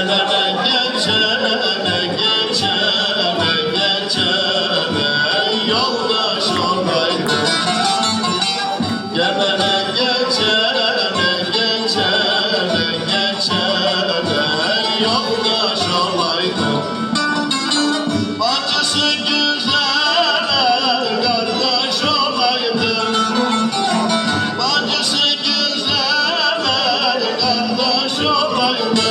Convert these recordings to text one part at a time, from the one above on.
Gelene geçene geçene geçene yoldaş olaydı. Gelene geçene geçene geçene yoldaş olaydı. Bacısı güzel kardeş olaydı. Bacısı güzel kardeş olaydı.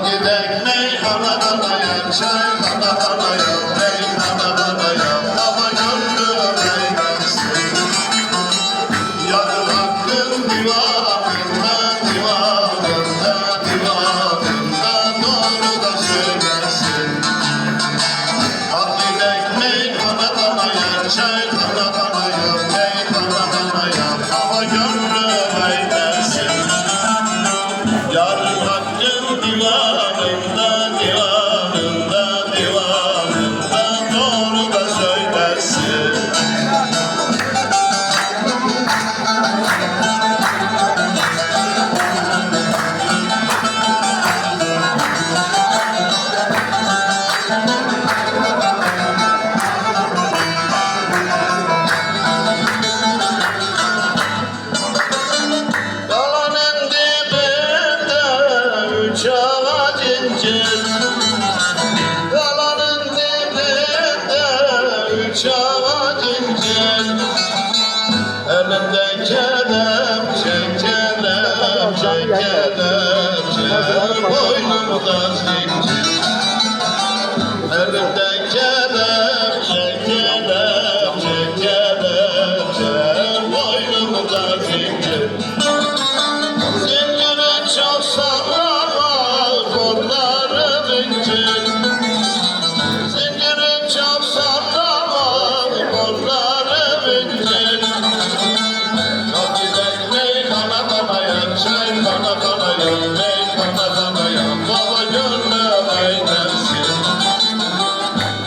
Gidek meyhanada yaşay, kanada yok, meyhanada yok, baba gönlüm eylesin. Yarın hakkın divanında, divanında, divanında doğru da söylesin. Gidek meyhanada yaşay, kanada yok, meyhanada yok, baba gönlüm eylesin. Yarın hakkın divanında, divanında, divanında doğru da söylersin. Dalanın dibinde üç ağaç incir. Dalanın dibinde üç ağaç incir. Elimde kelepçe, kelepçe, kelepçe, boynumda zincir. Elimde kelepçe, kelepçe, kelepçe, boynumda zincir. Zinciri çok sağlam, kollarım incir. Zinciri çok sağlam, kollarım incir. Gidek meyhanada yaşay, kanada yok, meyhanada yok, baba gönlüm eylesin.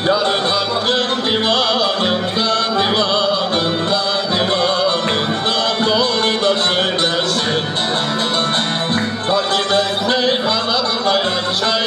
Yarın hakkın divanında, divanında, divanında doğru da söylesin. Gidek meyhanada yaşay,